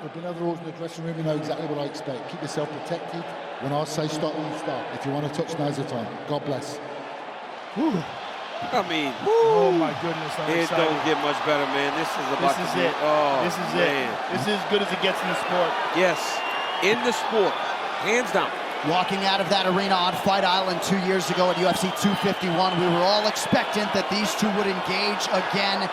There've been other rules in the dressing room, you know exactly what I expect. Keep yourself protected. When I say stop, you start. If you want to touch, now's the time. God bless. Whew. I mean, oh my goodness, I'm it excited. don't get much better, man. This is about This is to be, it. Oh, this is man. it. This is as good as it gets in the sport. Yes, in the sport, hands down. Walking out of that arena on Fight Island 2 years ago at UFC 251, we were all expectant that these two would engage again.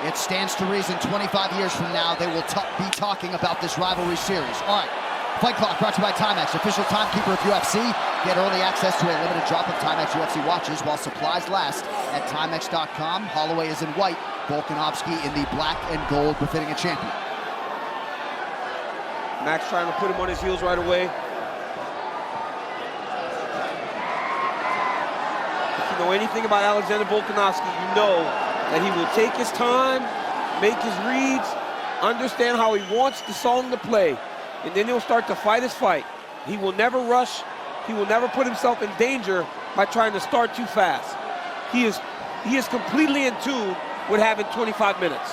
It stands to reason 25 years from now they will be talking about this rivalry series. All right, Fight Clock brought to you by Timex, official timekeeper of UFC. Get early access to a limited drop of Timex UFC watches while supplies last at Timex.com. Holloway is in white, Volkanovski in the black and gold, befitting a champion. Max trying to put him on his heels right away. If you know anything about Alexander Volkanovski, you know that he will take his time, make his reads, understand how he wants the song to play, and then he'll start to fight his fight. He will never rush. He will never put himself in danger by trying to start too fast. He is completely in tune with having 25 minutes.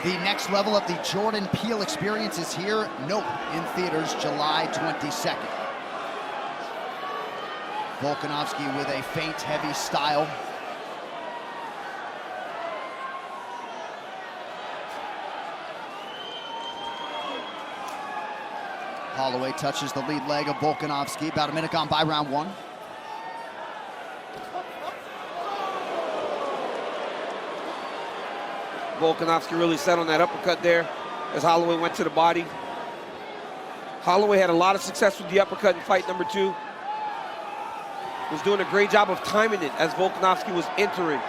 The next level of the Jordan Peele experience is here. Nope, in theaters July 22nd. Volkanovski with a feint, heavy style. Holloway touches the lead leg of Volkanovski. About a minute gone by round one. Volkanovski really set on that uppercut there as Holloway went to the body. Holloway had a lot of success with the uppercut in fight number 2. Was doing a great job of timing it as Volkanovski was entering.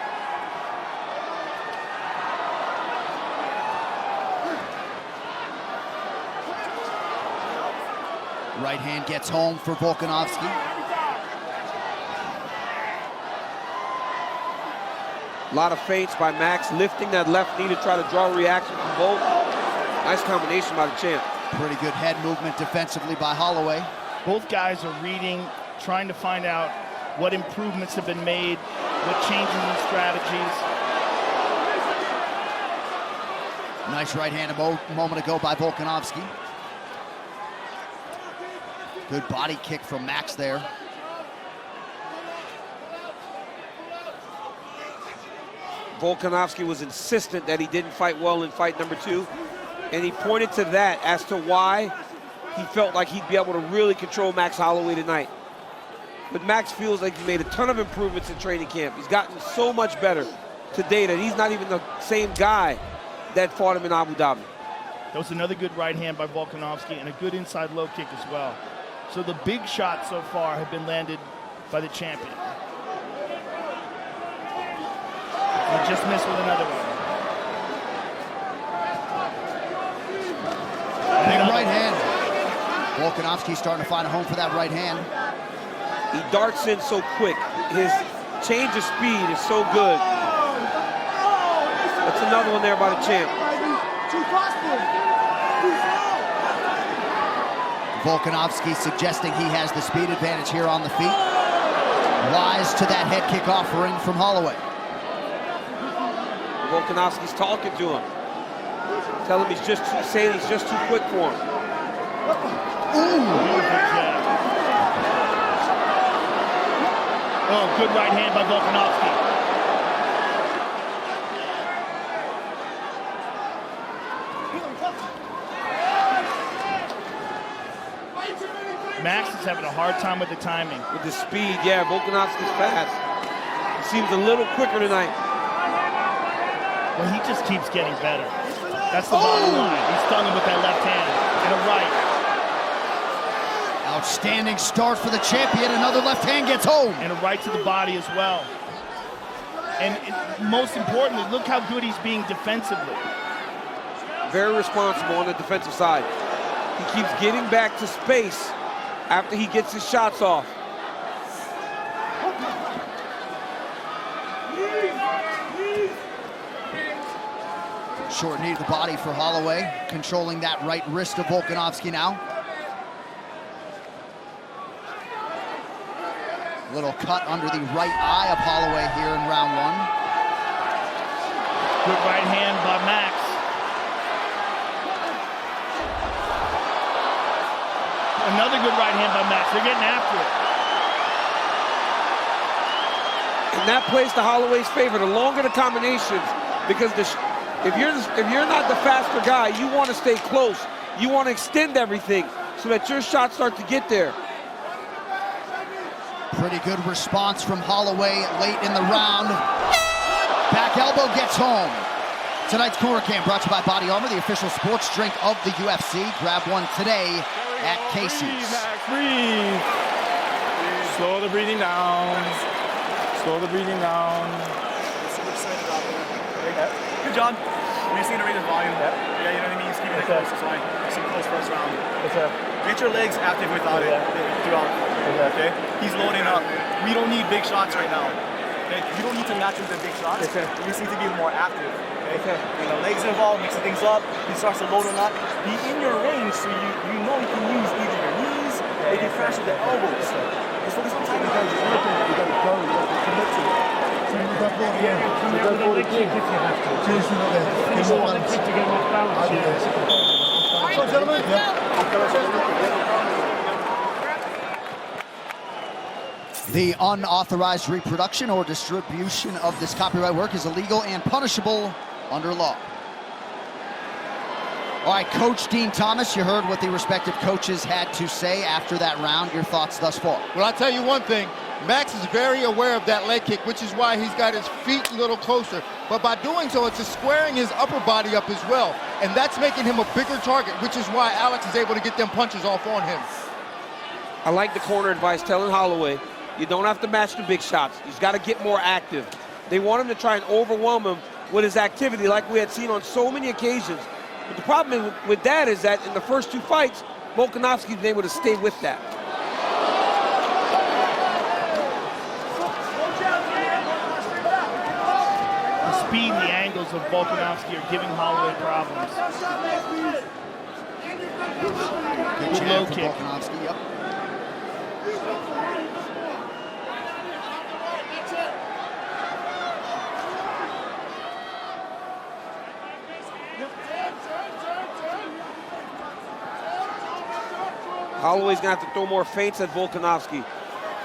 Right hand gets home for Volkanovski. A lot of feints by Max, lifting that left knee to try to draw a reaction from Volk. Nice combination by the champ. Pretty good head movement defensively by Holloway. Both guys are reading, trying to find out what improvements have been made, what changes in strategies. Nice right hand a moment ago by Volkanovski. Good body kick from Max there. Volkanovski was insistent that he didn't fight well in fight number 2, and he pointed to that as to why he felt like he'd be able to really control Max Holloway tonight. But Max feels like he made a ton of improvements in training camp. He's gotten so much better today that he's not even the same guy that fought him in Abu Dhabi. That was another good right hand by Volkanovski and a good inside low kick as well. So the big shots so far have been landed by the champion. He just missed with another one. Big right hand. Volkanovski starting to find a home for that right hand. He darts in so quick. His change of speed is so good. That's another one there by the champ. Volkanovski suggesting he has the speed advantage here on the feet. Wise to that head kick offering from Holloway. Volkanovski's talking to him. Tell him he's just too quick for him. Ooh. Oh, good right hand by Volkanovski. Max is having a hard time with the timing. With the speed, yeah, Volkanovski's fast. He seems a little quicker tonight. Well, he just keeps getting better. That's the bottom line. He's stung him with that left hand and a right. Outstanding start for the champion. Another left hand gets home. And a right to the body as well. And most importantly, look how good he's being defensively. Very responsible on the defensive side. He keeps getting back to space after he gets his shots off. Short knee to the body for Holloway, controlling that right wrist of Volkanovski now. Little cut under the right eye of Holloway here in round one. Good right hand by Max. Another good right hand by Max. They're getting after it. And that plays to Holloway's favor. The longer the combinations, because if you're not the faster guy, you want to stay close. You want to extend everything so that your shots start to get there. Pretty good response from Holloway late in the round. Back elbow gets home. Tonight's Corner Cam brought to you by Body Armor, the official sports drink of the UFC. Grab one today at Casey's. Breathe. Slow the breathing down. Slow the breathing down. Super excited out there. Good job. We just need to raise the volume. Yeah, you know what I mean? Just keep it close. That's fine. Just keep close first round. Get your legs active without it throughout. Okay? He's loading up. We don't need big shots right now. Okay? You don't need to match him with big shots. You just need to be more active. Okay? When the legs involved, mixing things up, he starts to load him up. Be in your range so you know you can use either your knees or you can crash with the elbows. Just focus on timing. You got to go. You got to commit to it. The unauthorized reproduction or distribution of this copyright work is illegal and punishable under law. All right, Coach Dean Thomas, you heard what the respective coaches had to say after that round. Your thoughts thus far? Well, I'll tell you one thing. Max is very aware of that leg kick, which is why he's got his feet a little closer. But by doing so, it's just squaring his upper body up as well. And that's making him a bigger target, which is why Alex is able to get them punches off on him. I like the corner advice telling Holloway, you don't have to match the big shots. He's got to get more active. They want him to try and overwhelm him with his activity like we had seen on so many occasions. But the problem with that is that in the first two fights, Volkanovski's been able to stay with that. The speed and the angles of Volkanovski are giving Holloway problems. Good jab low for kick. Volkanovski, yep. Holloway's gonna have to throw more feints at Volkanovski.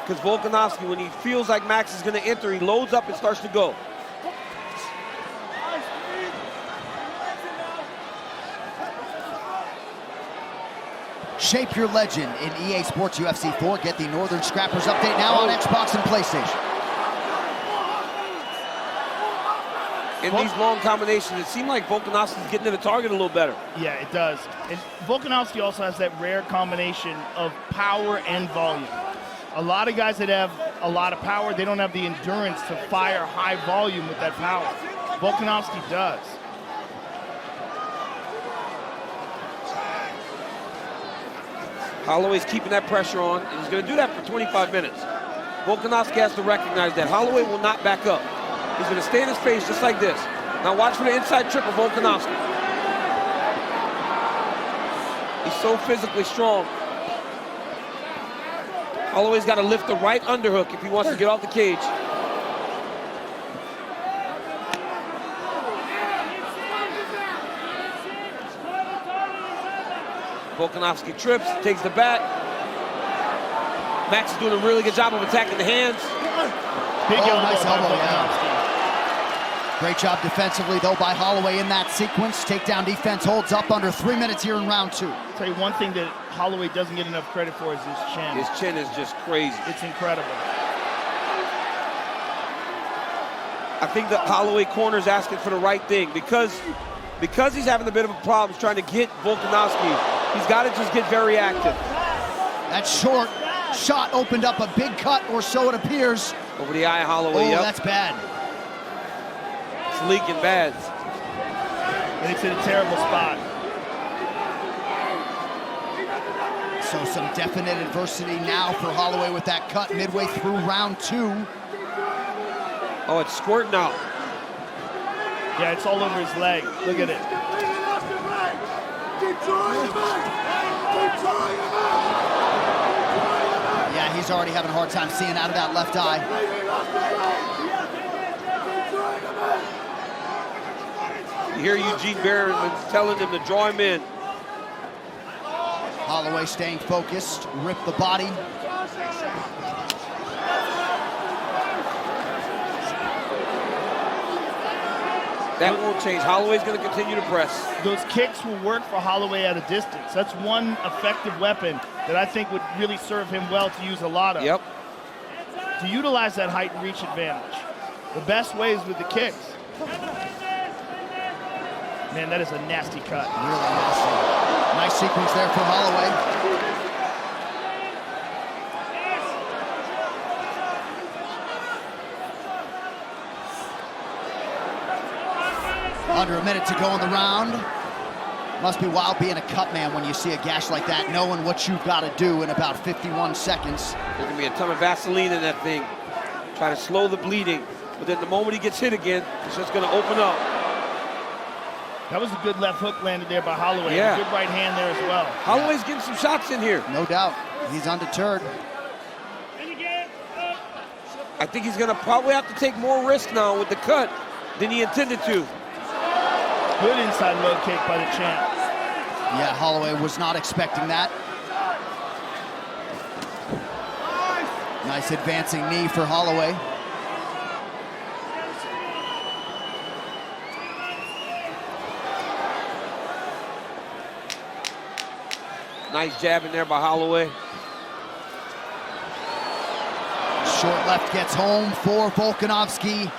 Because Volkanovski, when he feels like Max is gonna enter, he loads up and starts to go. Shape your legend in EA Sports UFC 4. Get the Northern Scrappers update now on Xbox and PlayStation. In these long combinations, it seemed like Volkanovski's getting to the target a little better. Yeah, it does. And Volkanovski also has that rare combination of power and volume. A lot of guys that have a lot of power, they don't have the endurance to fire high volume with that power. Volkanovski does. Holloway's keeping that pressure on, and he's going to do that for 25 minutes. Volkanovski has to recognize that. Holloway will not back up. He's going to stay in his face just like this. Now watch for the inside trip of Volkanovski. He's so physically strong. Holloway's got to lift the right underhook if he wants to get off the cage. Volkanovski trips, takes the back. Max is doing a really good job of attacking the hands. Big nice by elbow, Volkanovski. Great job defensively, though, by Holloway in that sequence. Takedown defense holds up under 3 minutes here in round two. I'll tell you one thing that Holloway doesn't get enough credit for is his chin. His chin is just crazy. It's incredible. I think that Holloway corner's asking for the right thing because he's having a bit of a problem trying to get Volkanovski. He's got to just get very active. That short shot opened up a big cut, or so it appears. Over the eye of Holloway, Oh, yep. that's bad. It's leaking bad. And it's in a terrible spot. So some definite adversity now for Holloway with that cut midway through round two. Oh, it's squirting out. Yeah, it's all over his leg. Look at it. Yeah, he's already having a hard time seeing out of that left eye. You hear Eugene Berriman telling him to draw him in. Holloway staying focused, rip the body. That won't change. Holloway's going to continue to press. Those kicks will work for Holloway at a distance. That's one effective weapon that I think would really serve him well to use a lot of. Yep. To utilize that height and reach advantage. The best way is with the kicks. Man, that is a nasty cut. Really nasty. Nice sequence there for Holloway. Under a minute to go in the round. Must be wild being a cut man when you see a gash like that, knowing what you've got to do in about 51 seconds. There's going to be a ton of Vaseline in that thing, trying to slow the bleeding. But then the moment he gets hit again, it's just going to open up. That was a good left hook landed there by Holloway. Yeah. A good right hand there as well. Holloway's getting some shots in here. No doubt. He's undeterred. I think he's going to probably have to take more risk now with the cut than he intended to. Good inside low kick by the champ. Yeah, Holloway was not expecting that. Nice advancing knee for Holloway. Nice jab in there by Holloway. Short left gets home for Volkanovski.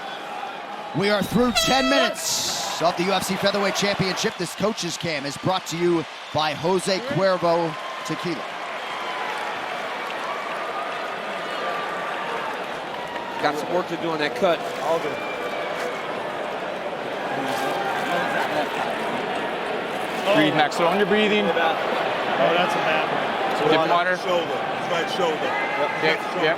We are through 10 minutes of the UFC Featherweight Championship. This Coach's Cam is brought to you by Jose Cuervo Tequila. Got some work to do on that cut. All good. Breathe, Max. Slow on your breathing. Oh, that's a bad one. Dip water. Shoulder. Right shoulder. Yeah.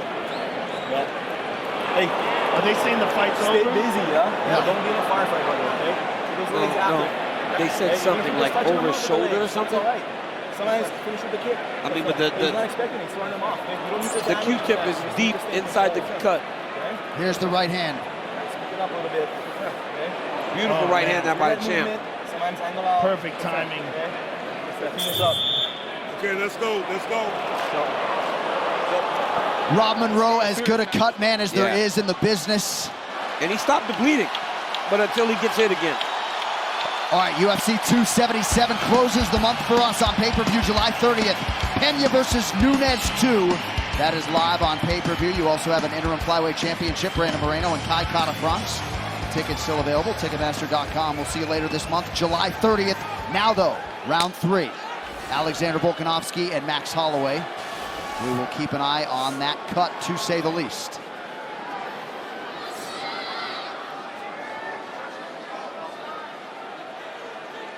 Hey, Are they saying the fight's stay over? busy, yeah? Don't be in a firefight, brother, okay? Those legs No. after. They said Okay? something You like just touch him over with his the shoulder or legs. something. It's all right. Sometimes finish with the kick. I mean, but He's not expecting it. He's throwing them off. Okay? You don't need to the damage Q-tip that. is You just deep need to stay inside the focused. cut. Okay? Here's the right hand. Speak it up a little bit. Okay? Beautiful right hand there by the champ. Sometimes angle out. Perfect timing. Okay? Finish up. Okay, let's go. Let's go. Rob Monroe, as good a cut man as there Yeah. is in the business. And he stopped the bleeding, but until he gets hit again. All right, UFC 277 closes the month for us on pay-per-view July 30th. Pena versus Nunes 2. That is live on pay-per-view. You also have an interim flyweight championship, Brandon Moreno and Kai Kara France. Tickets still available, Ticketmaster.com. We'll see you later this month, July 30th. Now, though, round 3. Alexander Volkanovski and Max Holloway. We will keep an eye on that cut, to say the least.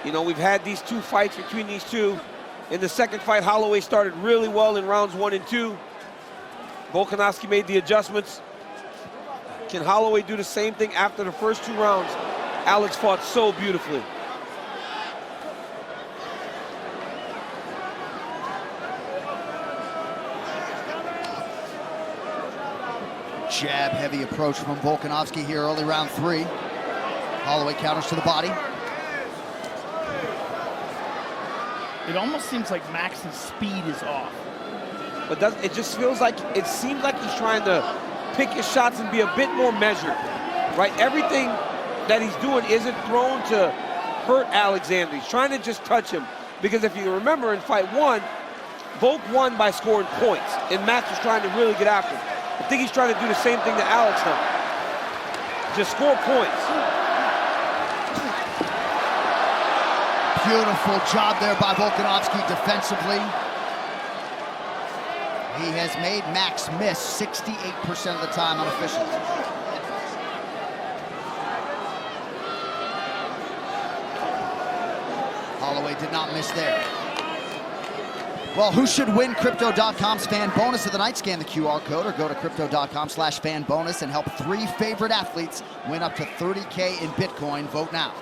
You know, we've had these two fights between these two. In the second fight, Holloway started really well in rounds 1 and 2. Volkanovski made the adjustments. Can Holloway do the same thing after the first 2 rounds? Alex fought so beautifully. Jab heavy approach from Volkanovski here early round 3. Holloway counters to the body. It almost seems like Max's speed is off. But it just feels like, it seems like he's trying to pick his shots and be a bit more measured, right? Everything that he's doing isn't thrown to hurt Alexander. He's trying to just touch him. Because if you remember in fight 1, Volk won by scoring points, and Max was trying to really get after him. I think he's trying to do the same thing that Alex done. Just score points. Beautiful job there by Volkanovski defensively. He has made Max miss 68% of the time unofficially. Holloway did not miss there. Well, who should win Crypto.com's fan bonus of the night? Scan the QR code or go to Crypto.com/fan bonus and help 3 favorite athletes win up to $30K in Bitcoin. Vote now.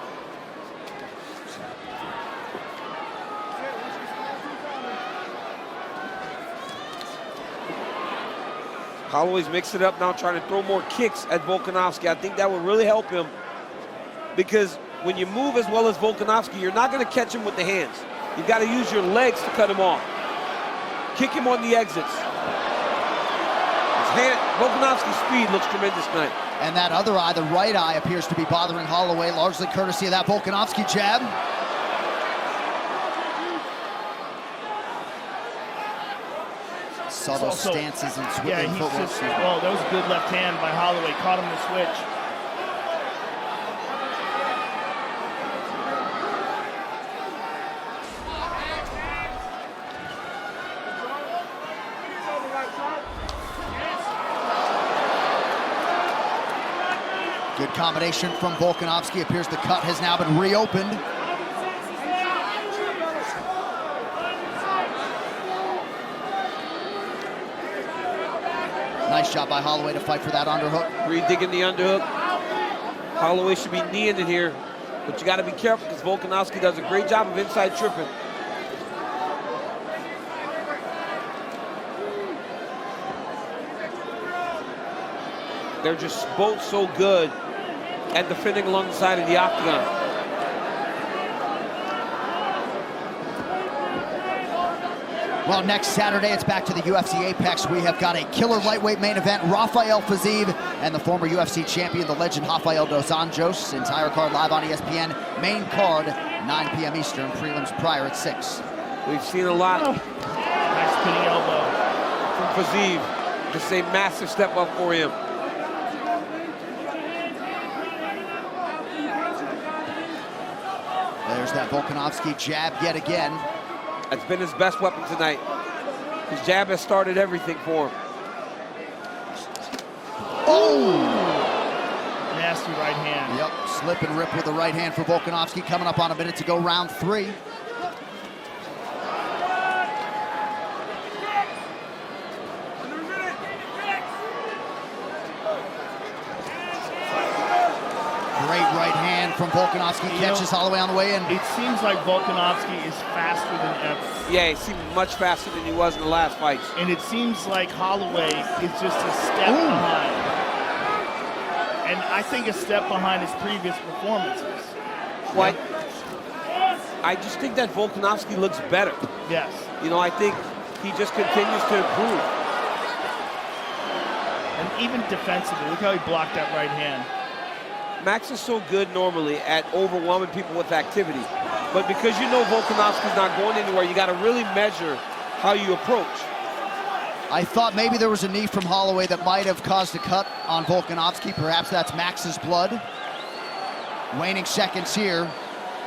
Holloway's mixed it up now, trying to throw more kicks at Volkanovski. I think that would really help him because when you move as well as Volkanovski, you're not going to catch him with the hands. You've got to use your legs to cut him off. Kick him on the exits. Volkanovski's speed looks tremendous tonight. And that other eye, the right eye, appears to be bothering Holloway, largely courtesy of that Volkanovski jab. Subtle stances and switching yeah, he's footwork. just, well, that was a good left hand by Holloway. Caught him in the switch. Good combination from Volkanovski. Appears the cut has now been reopened. Nice job by Holloway to fight for that underhook. Reed digging the underhook. Holloway should be kneeing it here, but you got to be careful because Volkanovski does a great job of inside tripping. They're just both so good at defending along the side of the octagon. Well, next Saturday, it's back to the UFC Apex. We have got a killer lightweight main event. Rafael Fiziev and the former UFC champion, the legend Rafael dos Anjos. Entire card live on ESPN. Main card, 9 p.m. Eastern. Prelims prior at 6. We've seen a lot Nice spinning elbow from Fiziev. This is a massive step up for him. There's that Volkanovski jab yet again. That's been his best weapon tonight. His jab has started everything for him. Oh! nasty right hand. Yep, slip and rip with the right hand for Volkanovski. Coming up on a minute to go, round 3. Great right hand from Volkanovski. Catches Holloway on the way in. It seems like Volkanovski is faster than ever. Yeah, he seemed much faster than he was in the last fights. And it seems like Holloway is just a step behind. And I think a step behind his previous performances. Well, I just think that Volkanovski looks better. Yes. You know, I think he just continues to improve. And even defensively, look how he blocked that right hand. Max is so good normally at overwhelming people with activity. But because you know Volkanovski's not going anywhere, you got to really measure how you approach. I thought maybe there was a knee from Holloway that might have caused a cut on Volkanovski. Perhaps that's Max's blood. Waning seconds here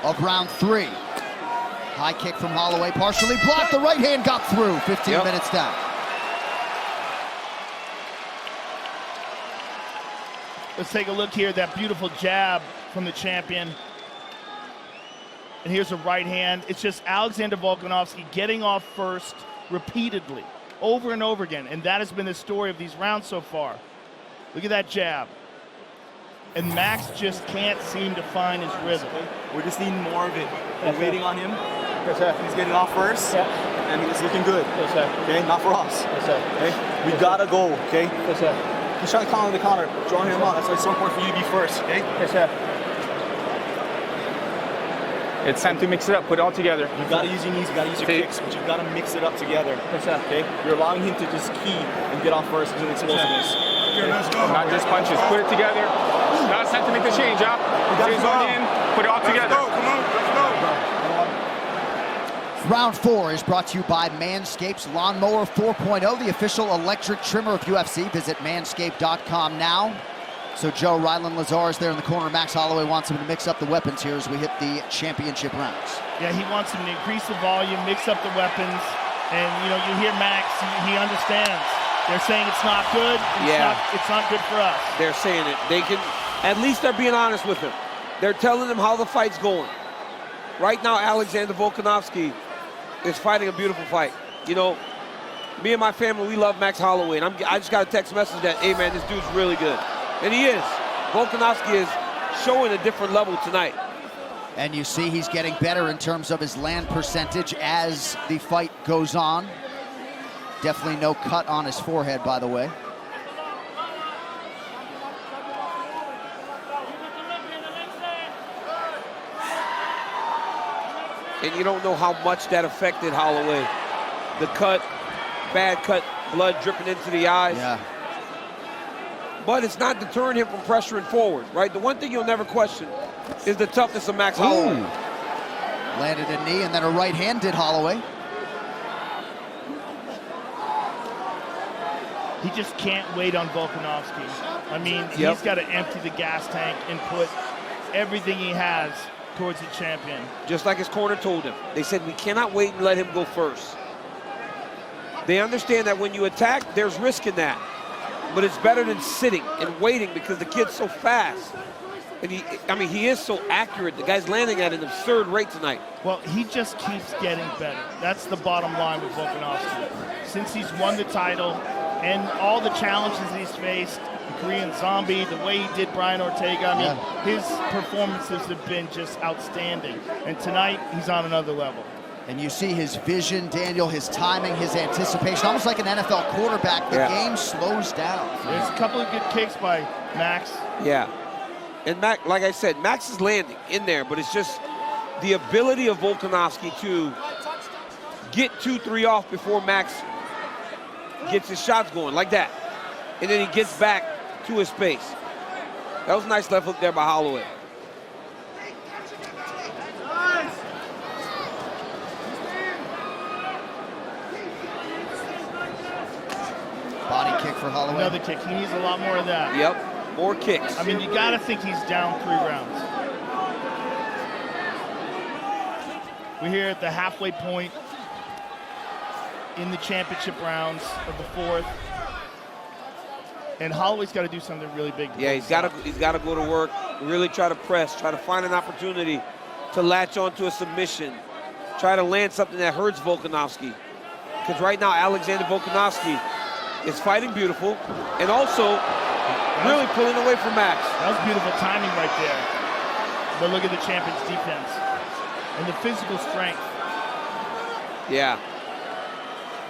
of round 3. High kick from Holloway, partially blocked. The right hand got through. 15 minutes down. Let's take a look here, that beautiful jab from the champion. And here's a right hand. It's just Alexander Volkanovski getting off first repeatedly, over and over again. And that has been the story of these rounds so far. Look at that jab. And Max just can't seem to find his rhythm. We're just needing more of it. We're waiting on him. He's getting off first, and he's looking good. Okay, not for us. Okay, we gotta go. Okay. He's trying to counter the counter, drawing him out. That's why it's so important for you to be first. Okay. It's time to mix it up, put it all together. You gotta use your knees, you gotta use your kicks, but you've gotta mix it up together. Okay? You're allowing him to just key and get off first using explosiveness. Not just punches, put it together. Now it's time to make the change, huh? Change on in, put it all together. Come on, let's go. Round 4 is brought to you by Manscaped's Lawnmower 4.0, the official electric trimmer of UFC. Visit manscaped.com now. So Joe, Rylan Lazar is there in the corner. Max Holloway wants him to mix up the weapons here as we hit the championship rounds. Yeah, he wants him to increase the volume, mix up the weapons. And, you know, you hear Max, he understands. They're saying it's not good. It's not good for us. They're saying it. They can, at least they're being honest with him. They're telling him how the fight's going. Right now, Alexander Volkanovski is fighting a beautiful fight. You know, me and my family, we love Max Holloway. And I just got a text message that, hey man, this dude's really good. And he is. Volkanovski is showing a different level tonight. And you see he's getting better in terms of his land percentage as the fight goes on. Definitely no cut on his forehead, by the way. And you don't know how much that affected Holloway. The cut, bad cut, blood dripping into the eyes. Yeah. But it's not deterring him from pressuring forward, right? The one thing you'll never question is the toughness of Max Holloway. Landed a knee and then a right hand did Holloway. He just can't wait on Volkanovski. I mean, he's got to empty the gas tank and put everything he has towards the champion. Just like his corner told him. They said, we cannot wait and let him go first. They understand that when you attack, there's risk in that. But it's better than sitting and waiting because the kid's so fast. And he is so accurate. The guy's landing at an absurd rate tonight. Well, he just keeps getting better. That's the bottom line with Volkanovski. Since he's won the title and all the challenges he's faced, the Korean Zombie, the way he did Brian Ortega, I mean, his performances have been just outstanding. And tonight, he's on another level. And you see his vision, Daniel, his timing, his anticipation, almost like an NFL quarterback. The game slows down. There's a couple of good kicks by Max. Yeah. And Max, like I said, Max is landing in there, but it's just the ability of Volkanovski to get 2-3 off before Max gets his shots going, like that. And then he gets back to his pace. That was a nice left hook there by Holloway. Body kick for Holloway. Another kick. He needs a lot more of that. Yep, more kicks. I mean, you got to think he's down 3 rounds. We're here at the halfway point in the championship rounds of the 4th. And Holloway's got to do something really big. Yeah, he's got to go to work, really try to press, try to find an opportunity to latch onto a submission, try to land something that hurts Volkanovski. Because right now, Alexander Volkanovski is fighting beautiful and also really pulling away from Max. That was beautiful timing right there. But look at the champion's defense and the physical strength. Yeah.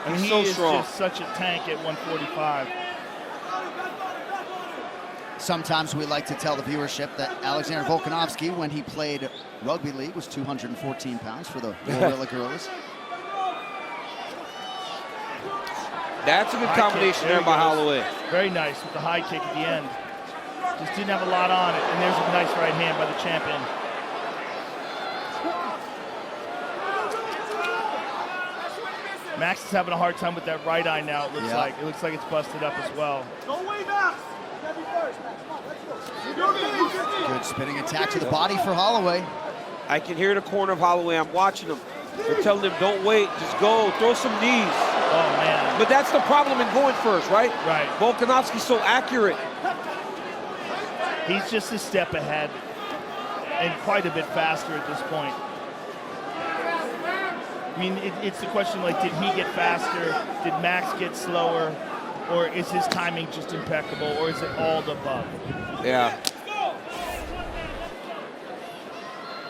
I mean, he's he so is strong. just such a tank at 145. Sometimes we like to tell the viewership that Alexander Volkanovski, when he played rugby league, was 214 pounds for the Glorilla Gorillas. That's a good High combination kick. there by he goes. Holloway. Very nice with the high kick at the end. Just didn't have a lot on it. And there's a nice right hand by the champion. Max is having a hard time with that right eye now, it looks like. It looks like it's busted up as well. Good spinning attack to the body for Holloway. I can hear the corner of Holloway. I'm watching him. They're telling him, don't wait, just go, throw some knees. Oh, man. But that's the problem in going first, right? Right. Volkanovski's so accurate. He's just a step ahead and quite a bit faster at this point. I mean, it's the question, like, did he get faster? Did Max get slower? Or is his timing just impeccable? Or is it all the above? Yeah.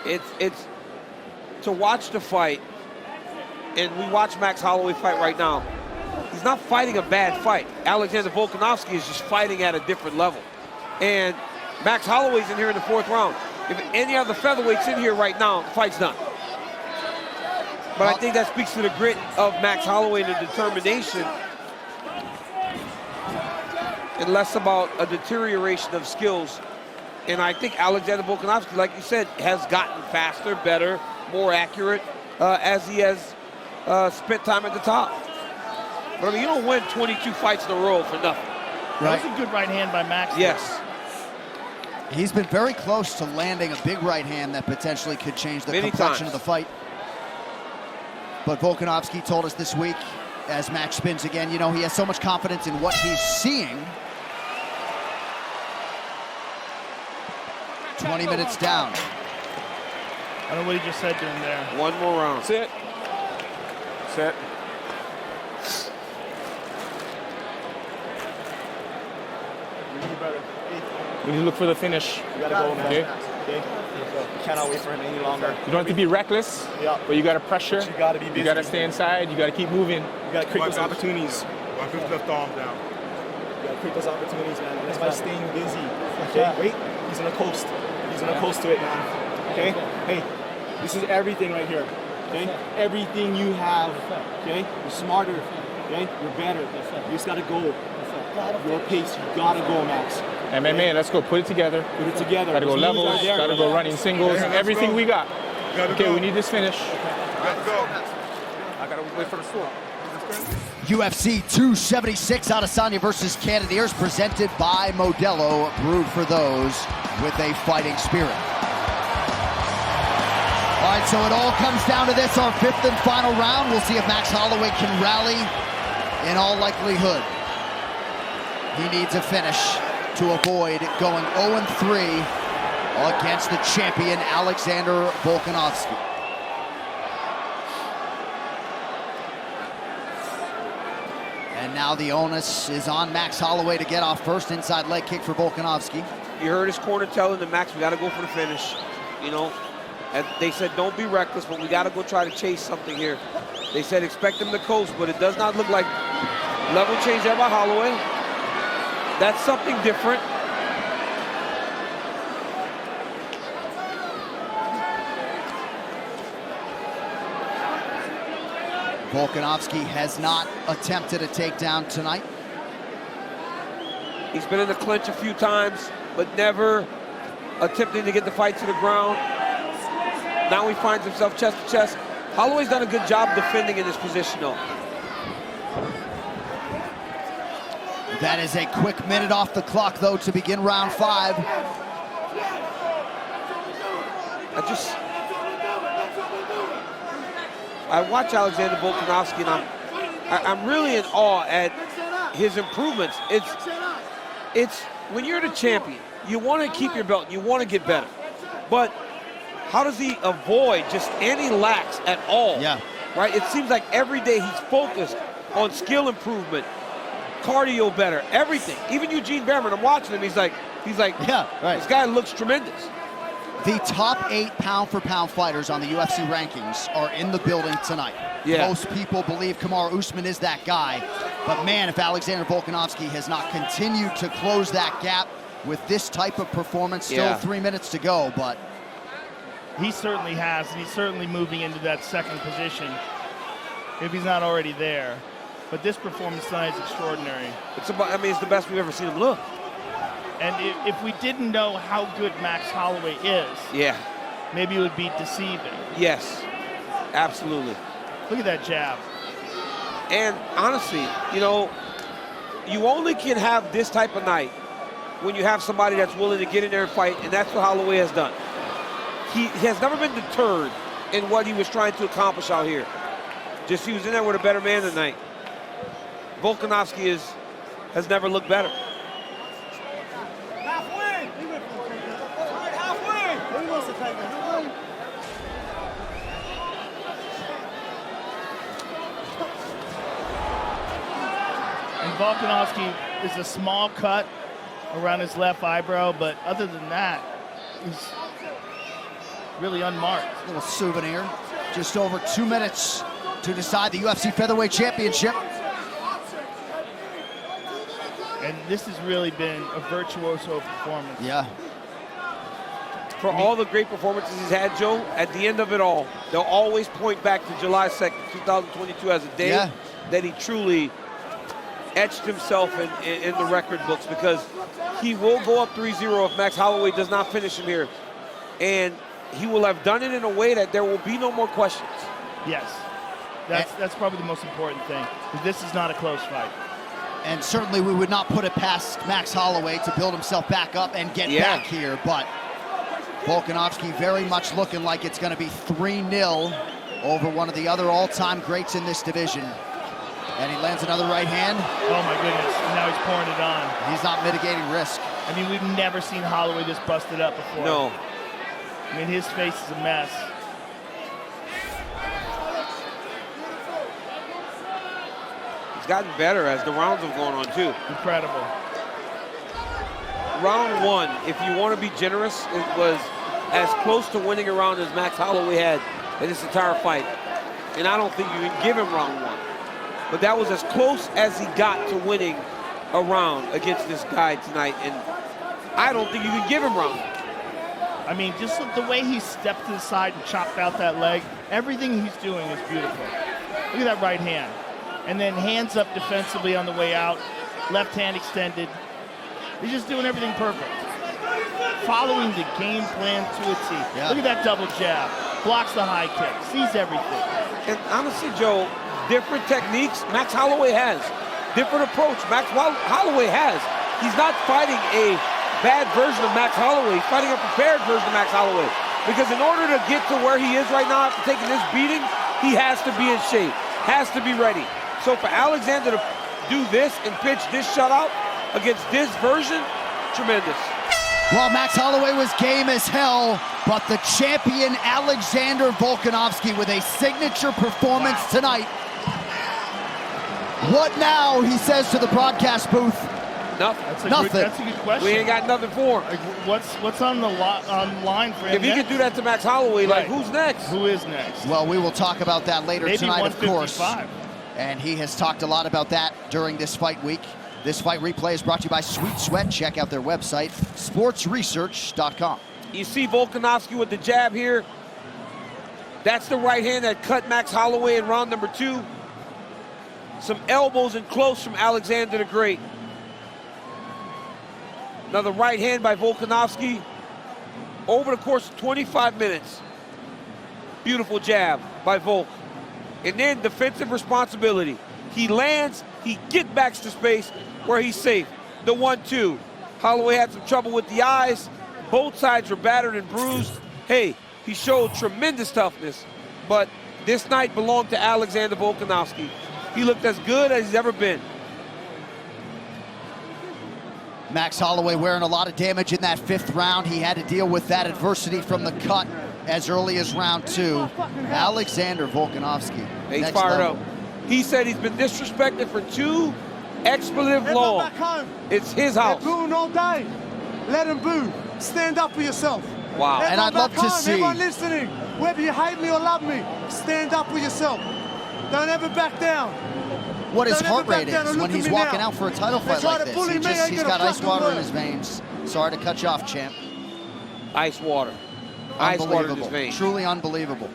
It's to watch the fight, and we watch Max Holloway fight right now. He's not fighting a bad fight. Alexander Volkanovski is just fighting at a different level. And Max Holloway's in here in the 4th round. If any other featherweights in here right now, the fight's done. But I think that speaks to the grit of Max Holloway and the determination, and less about a deterioration of skills. And I think Alexander Volkanovski, like you said, has gotten faster, better, more accurate as he has spent time at the top. But I mean, you don't win 22 fights in a row for nothing. That was a good right hand by Max. Yes. He's been very close to landing a big right hand that potentially could change the complexion of the fight. But Volkanovski told us this week, as Max spins again, you know, he has so much confidence in what he's seeing. 20 minutes down. I don't know what he just said to him there. One more round. Sit. Sit. We need to look for the finish. You gotta go, man. Okay? Okay? You cannot wait for him any longer. You don't have to be reckless, but you got to pressure. But you gotta be busy. You got to stay inside. You got to keep moving. You gotta create those opportunities. Wipe his left arm down. You gotta create those opportunities, man. And that's by staying busy. Okay, wait. He's gonna coast. He's gonna coast to it, man. Okay? Hey, this is everything right here. Okay? Everything you have, okay? You're smarter, okay? You're better. You just gotta go. Your pace, you gotta go, Max. MMA, let's go. Put it together. Put it together. Gotta go Those knees levels, are there. gotta go running singles, everything we got. Okay, we need this finish. Let's go. I gotta wait for the score. UFC 276 Adesanya versus Cannoniers, presented by Modelo, brewed for those with a fighting spirit. All right, so it all comes down to this, our 5th and final round. We'll see if Max Holloway can rally. In all likelihood, he needs a finish to avoid going 0-3 against the champion, Alexander Volkanovski. And now the onus is on Max Holloway to get off first. Inside leg kick for Volkanovski. You heard his corner telling him, Max, we got to go for the finish. You know, and they said, don't be reckless, but we got to go try to chase something here. They said, expect him to coast, but it does not look like level change there by Holloway. That's something different. Volkanovski has not attempted a takedown tonight. He's been in the clinch a few times, but never attempting to get the fight to the ground. Now he finds himself chest to chest. Holloway's done a good job defending in this position, though. That is a quick minute off the clock, though, to begin round 5. I watch Alexander Volkanovski, and I'm really in awe at his improvements. It's when you're the champion, you want to keep your belt, you want to get better. But how does he avoid just any lacks at all? Yeah. Right? It seems like every day he's focused on skill improvement, cardio better, everything. Even Eugene Bareman, I'm watching him, he's like, yeah, right. This guy looks tremendous. The top 8 pound-for-pound fighters on the UFC rankings are in the building tonight. Yeah. Most people believe Kamaru Usman is that guy. But man, if Alexander Volkanovski has not continued to close that gap with this type of performance, still 3 minutes to go, but he certainly has, and he's certainly moving into that second position if he's not already there. But this performance tonight is extraordinary. It's the best we've ever seen him look. And if we didn't know how good Max Holloway is, maybe it would be deceiving. Yes, absolutely. Look at that jab. And honestly, you know, you only can have this type of night when you have somebody that's willing to get in there and fight, and that's what Holloway has done. He has never been deterred in what he was trying to accomplish out here. Just he was in there with a better man tonight. Volkanovski has never looked better. And Volkanovski is a small cut around his left eyebrow, but other than that, he's really unmarked. little souvenir. Just over 2 minutes to decide the UFC Featherweight Championship. And this has really been a virtuoso performance. Yeah. For all the great performances he's had, Joe, at the end of it all, they'll always point back to July 2nd, 2022 as a day that he truly etched himself in the record books, because he will go up 3-0 if Max Holloway does not finish him here. And he will have done it in a way that there will be no more questions. Yes. That's probably the most important thing, because this is not a close fight. And certainly we would not put it past Max Holloway to build himself back up and get back here, but Volkanovski very much looking like it's going to be 3-0 over one of the other all-time greats in this division. And he lands another right hand. Oh my goodness, and now he's pouring it on. He's not mitigating risk. I mean, we've never seen Holloway this busted up before. No. I mean, his face is a mess. He's gotten better as the rounds have gone on, too. Incredible. Round 1, if you want to be generous, it was as close to winning a round as Max Holloway had in this entire fight. And I don't think you can give him round 1. But that was as close as he got to winning a round against this guy tonight. And I don't think you can give him round 1. I mean, just the way he stepped to the side and chopped out that leg, everything he's doing is beautiful. Look at that right hand. And then hands up defensively on the way out, left hand extended. He's just doing everything perfect. Following the game plan to a T. Yeah. Look at that double jab. Blocks the high kick, sees everything. And honestly, Joe, different techniques Max Holloway has. Different approach Max Holloway has. He's not fighting a bad version of Max Holloway. He's fighting a prepared version of Max Holloway. Because in order to get to where he is right now after taking this beating, he has to be in shape, has to be ready. So for Alexander to do this and pitch this shutout against this version, tremendous. Well, Max Holloway was game as hell, but the champion Alexander Volkanovski with a signature performance tonight. What now, he says to the broadcast booth? Nothing. That's a good question. We ain't got nothing for him. Like, what's on the line for him? If he next? could do that to Max Holloway, like, who's next? Who is next? Well, we will talk about that later Maybe tonight, of course. 155. And he has talked a lot about that during this fight week. This fight replay is brought to you by Sweet Sweat. Check out their website, sportsresearch.com. You see Volkanovski with the jab here. That's the right hand that cut Max Holloway in round number 2. Some elbows and close from Alexander the Great. Another right hand by Volkanovski over the course of 25 minutes. Beautiful jab by Volk. And then defensive responsibility. He lands, he gets back to space where he's safe. The 1-2. Holloway had some trouble with the eyes. Both sides were battered and bruised. Hey, he showed tremendous toughness, but this night belonged to Alexander Volkanovski. He looked as good as he's ever been. Max Holloway wearing a lot of damage in that 5th round. He had to deal with that adversity from the cut as early as round 2. Alexander Volkanovski. He's fired up. He said he's been disrespected for 2 expletive long. It's his house. Booing all day. Let him boo. Stand up for yourself. Wow. And I'd love to see. Everyone listening, whether you hate me or love me, stand up for yourself. Don't ever back down. What his Don't heart ever back rate down is and when look he's at me walking now. out for a title They fight try like to this. bully me, ain't He's gonna got ice fucking water in work. his veins. Sorry to cut you off, champ. Ice water. Ice water in his Unbelievable. veins. Truly unbelievable.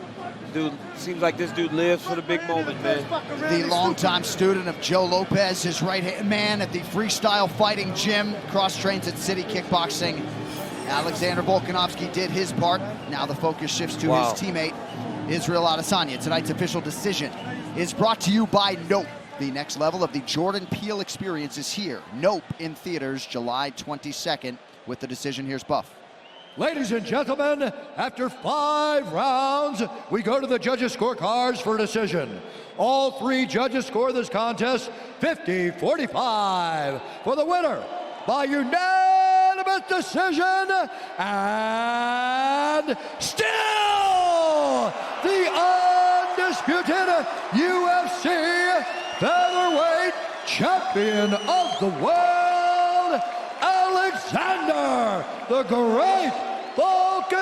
Dude, seems like this dude lives for the big moment, man. The longtime student of Joe Lopez, his right-hand man at the freestyle fighting gym, cross-trains at City Kickboxing. Alexander Volkanovski did his part. Now the focus shifts to his teammate, Israel Adesanya. Tonight's official decision is brought to you by Nope. The next level of the Jordan Peele experience is here. Nope in theaters July 22nd. With the decision, here's Buff. Ladies and gentlemen, after 5 rounds, we go to the judges' scorecards for a decision. All 3 judges score this contest 50-45 for the winner by unanimous decision, and still the undisputed UFC featherweight champion of the world, Alexander the Great Volkanovski.